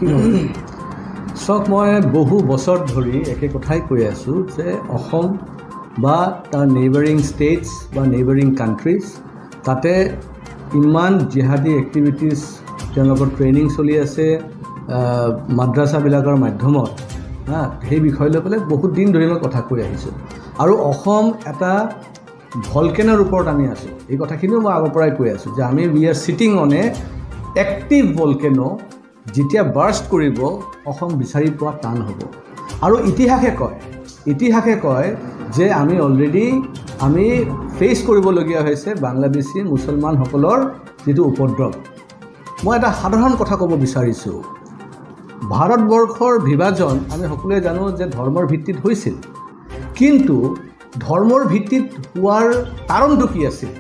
চাওক মই বহু বছৰ ধৰি একে কথাই কৈ আছোঁ যে অসম বা তাৰ নেইবাৰিং ষ্টেটছ বা নেইবাৰিং কাণ্ট্ৰিজ তাতে ইমান জিহাদী এক্টিভিটিছ তেওঁলোকৰ ট্ৰেইনিং চলি আছে মাদ্ৰাছাবিলাকৰ মাধ্যমত সেই বিষয় লৈ পেলাই বহুত দিন ধৰি মই কথা কৈ আহিছোঁ আৰু অসম এটা ভলকেনৰ ওপৰত আমি আছোঁ এই কথাখিনিও মই আগৰ পৰাই কৈ আছোঁ যে আমি we are cheating on a active volcano যেতিয়া বাৰ্ষ্ট কৰিব অসম বিচাৰি পোৱা টান হ'ব আৰু ইতিহাসে কয় যে আমি অলৰেডি আমি ফেচ কৰিবলগীয়া হৈছে বাংলাদেশী মুছলমানসকলৰ যিটো উপদ্ৰৱ মই এটা সাধাৰণ কথা ক'ব বিচাৰিছোঁ ভাৰতবৰ্ষৰ বিভাজন আমি সকলোৱে জানো যে ধৰ্মৰ ভিত্তিত হৈছিল কিন্তু ধৰ্মৰ ভিত্তিত হোৱাৰ কাৰণটো কি আছিল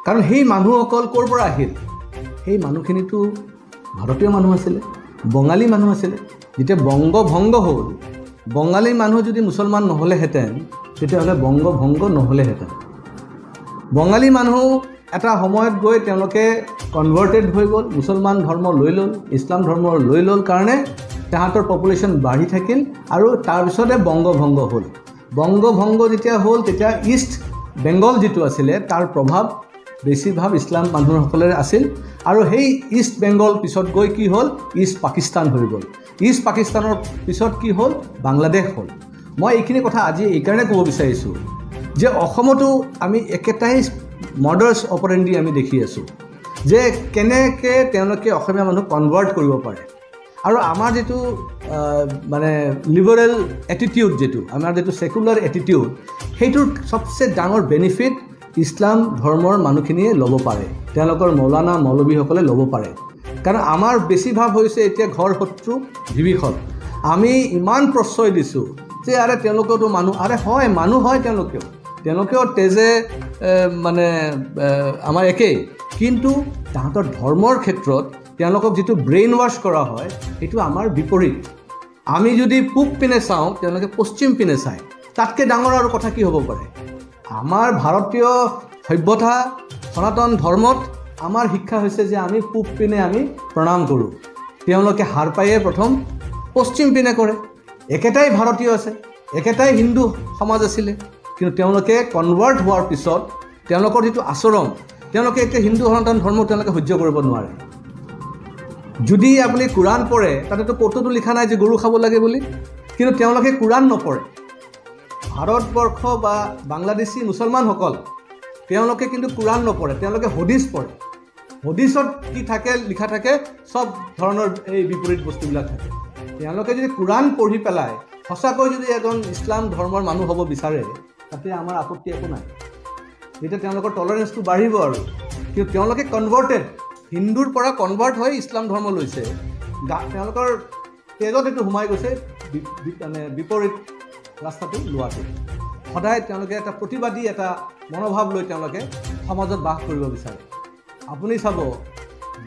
কাৰণ সেই মানুহসকল ক'ৰ পৰা আহিল সেই মানুহখিনিতো ভাৰতীয় মানুহ আছিলে বঙালী মানুহ আছিলে যেতিয়া বংগ ভংগ হ'ল বঙালী মানুহ যদি মুছলমান নহ'লেহেঁতেন তেতিয়াহ'লে বংগ ভংগ নহ'লেহেঁতেন বঙালী মানুহ এটা সময়ত গৈ তেওঁলোকে কনভাৰ্টেড হৈ গ'ল মুছলমান ধৰ্ম লৈ ল'ল ইছলাম ধৰ্ম লৈ ল'ল কাৰণে তাহাঁতৰ পপুলেশ্যন বাঢ়ি থাকিল আৰু তাৰপিছতে বংগ ভংগ হ'ল বংগ ভংগ যেতিয়া হ'ল তেতিয়া ইষ্ট বেংগল যিটো আছিলে তাৰ প্ৰভাৱ বেছিভাগ ইছলাম মানুহসকলে আছিল আৰু সেই ইষ্ট বেংগল পিছত গৈ কি হ'ল ইষ্ট পাকিস্তান হৈ গ'ল ইষ্ট পাকিস্তানৰ পিছত কি হ'ল বাংলাদেশ হ'ল মই এইখিনি কথা আজি এইকাৰণে ক'ব বিচাৰিছোঁ যে অসমতো আমি একেটাই মডাৰ্ছ অপাৰেণ্ডি আমি দেখি আছোঁ যে কেনেকৈ তেওঁলোকে অসমীয়া মানুহ কনভাৰ্ট কৰিব পাৰে আৰু আমাৰ যিটো মানে লিবাৰেল এটিটিউড যিটো আমাৰ যিটো ছেকুলাৰ এটিটিউড সেইটোৰ চবচে ডাঙৰ বেনিফিট ইছলাম ধৰ্মৰ মানুহখিনিয়ে ল'ব পাৰে তেওঁলোকৰ মৌলানা মৌলবীসকলে ল'ব পাৰে কাৰণ আমাৰ বেছিভাগ হৈছে এতিয়া ঘৰ শত্ৰু বিভীষণ আমি ইমান প্ৰশ্ৰয় দিছোঁ যে আৰে তেওঁলোকেওতো মানুহ আৰে হয় মানুহ হয় তেওঁলোকেও তেজে মানে আমাৰ একেই কিন্তু তাহাঁতৰ ধৰ্মৰ ক্ষেত্ৰত তেওঁলোকক যিটো ব্ৰেইন ৱাছ কৰা হয় সেইটো আমাৰ বিপৰীত আমি যদি পূব পিনে চাওঁ তেওঁলোকে পশ্চিম পিনে চায় তাতকৈ ডাঙৰ আৰু কথা কি হ'ব পাৰে আমাৰ ভাৰতীয় সভ্যতা সনাতন ধৰ্মত আমাৰ শিক্ষা হৈছে যে আমি পূব পিনে আমি প্ৰণাম কৰোঁ তেওঁলোকে হাৰ পায়ে প্ৰথম পশ্চিম পিনে কৰে একেটাই ভাৰতীয় আছে একেটাই হিন্দু সমাজ আছিলে কিন্তু তেওঁলোকে কনভাৰ্ট হোৱাৰ পিছত তেওঁলোকৰ যিটো আচৰণ তেওঁলোকে এতিয়া হিন্দু সনাতন ধৰ্ম তেওঁলোকে সহ্য কৰিব নোৱাৰে যদি আপুনি কোৰাণ পঢ়ে তাতেতো ক'তোতো লিখা নাই যে গৰু খাব লাগে বুলি কিন্তু তেওঁলোকে কোৰাণ নপঢ়ে ভাৰতবৰ্ষ বা বাংলাদেশী মুছলমানসকল তেওঁলোকে কিন্তু কোৰাণ নপঢ়ে তেওঁলোকে হদিছ পঢ়ে হদিছত কি থাকে লিখা থাকে চব ধৰণৰ এই বিপৰীত বস্তুবিলাক থাকে তেওঁলোকে যদি কোৰাণ পঢ়ি পেলাই সঁচাকৈ যদি এজন ইছলাম ধৰ্মৰ মানুহ হ'ব বিচাৰে তাতে আমাৰ আপত্তি একো নাই তেতিয়া তেওঁলোকৰ টলাৰেঞ্চটো বাঢ়িব আৰু কিন্তু তেওঁলোকে কনভাৰ্টেড হিন্দুৰ পৰা কনভাৰ্ট হৈ ইছলাম ধৰ্ম লৈছে তেওঁলোকৰ তেজত এইটো সোমাই গৈছে মানে বিপৰীত ৰাস্তাটো লোৱাটো সদায় তেওঁলোকে এটা প্ৰতিবাদী এটা মনোভাৱ লৈ তেওঁলোকে সমাজত বাস কৰিব বিচাৰে আপুনি চাব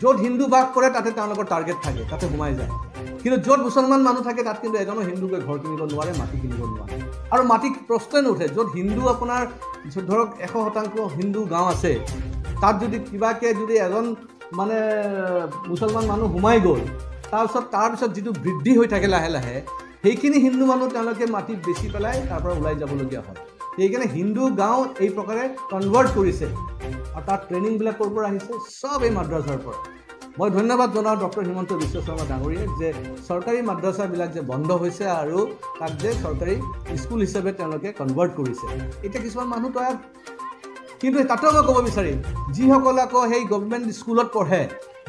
য'ত হিন্দু বাস কৰে তাতে তেওঁলোকৰ টাৰ্গেট থাকে তাতে সোমাই যায় কিন্তু য'ত মুছলমান মানুহ থাকে তাত কিন্তু এজনো হিন্দুকে ঘৰ কিনিব নোৱাৰে মাটি কিনিব নোৱাৰে আৰু মাটি প্ৰশ্নই নুঠে য'ত হিন্দু আপোনাৰ ধৰক 100% হিন্দু গাঁও আছে তাত যদি কিবাকৈ যদি এজন মানে মুছলমান মানুহ সোমাই গ'ল তাৰপিছত যিটো বৃদ্ধি হৈ থাকে লাহে লাহে সেইখিনি হিন্দু মানুহ তেওঁলোকে মাটিত বেচি পেলাই তাৰ পৰা ওলাই যাবলগীয়া হয় সেইকাৰণে হিন্দু গাঁও এই প্ৰকাৰে কনভাৰ্ট কৰিছে আৰু তাৰ ট্ৰেইনিংবিলাক ক'ৰ পৰা আহিছে চব এই মাদ্ৰাছাৰ পৰা মই ধন্যবাদ জনাওঁ ডক্টৰ হিমন্ত বিশ্ব শৰ্মা ডাঙৰীয়াক যে চৰকাৰী মাদ্ৰাছাবিলাক যে বন্ধ হৈছে আৰু তাক যে চৰকাৰী স্কুল হিচাপে তেওঁলোকে কনভাৰ্ট কৰিছে এতিয়া কিছুমান মানুহ তৈয়াৰ কিন্তু তাতেও মই ক'ব বিচাৰিম যিসকলে আকৌ সেই গভৰ্ণমেণ্ট স্কুলত পঢ়ে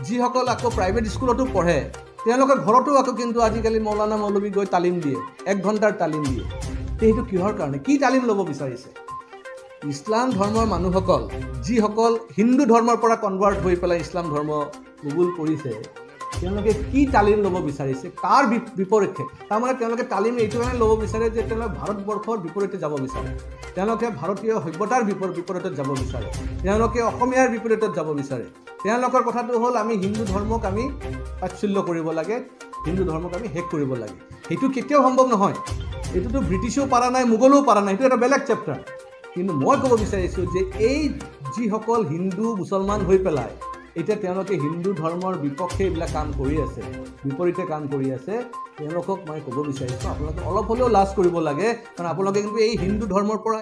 যিসকল আকৌ প্ৰাইভেট স্কুলতো পঢ়ে তেওঁলোকৰ ঘৰতো আকৌ কিন্তু আজিকালি মৌলানা মৌলবী গৈ তালিম দিয়ে 1 ঘণ্টাৰ তালিম দিয়ে সেইটো কিহৰ কাৰণে কি তালিম ল'ব বিচাৰিছে ইছলাম ধৰ্মৰ মানুহসকল যিসকল হিন্দু ধৰ্মৰ পৰা কনভাৰ্ট হৈ পেলাই ইছলাম ধৰ্ম কবুল কৰিছে তেওঁলোকে কি তালিম ল'ব বিচাৰিছে তাৰ বিপৰীতে তাৰমানে তেওঁলোকে তালিম এইটো কাৰণে ল'ব বিচাৰে যে তেওঁলোকে ভাৰতবৰ্ষৰ বিপৰীতে যাব বিচাৰে তেওঁলোকে ভাৰতীয় সভ্যতাৰ বিপৰীতত যাব বিচাৰে তেওঁলোকে অসমীয়াৰ বিপৰীতত যাব বিচাৰে তেওঁলোকৰ কথাটো হ'ল আমি হিন্দু ধৰ্মক আমি তাচ্ছিল্য কৰিব লাগে হিন্দু ধৰ্মক আমি শেষ কৰিব লাগে সেইটো কেতিয়াও সম্ভৱ নহয় এইটোতো ব্ৰিটিছেও পাৰা নাই মোগলেও পাৰা নাই এইটো এটা বেলেগ চেপ্টাৰ কিন্তু মই ক'ব বিচাৰিছোঁ যে এই যিসকল হিন্দু মুছলমান হৈ পেলাই এতিয়া তেওঁলোকে হিন্দু ধৰ্মৰ বিপক্ষে এইবিলাক কাম কৰি আছে, বিপৰীতে কাম কৰি আছে। তেওঁলোকক মই ক'ব বিচাৰিছোঁ আপোনালোকে অলপ হ'লেও লাজ কৰিব লাগে, কাৰণ আপোনালোকে কিন্তু এই হিন্দু ধৰ্মৰ পৰা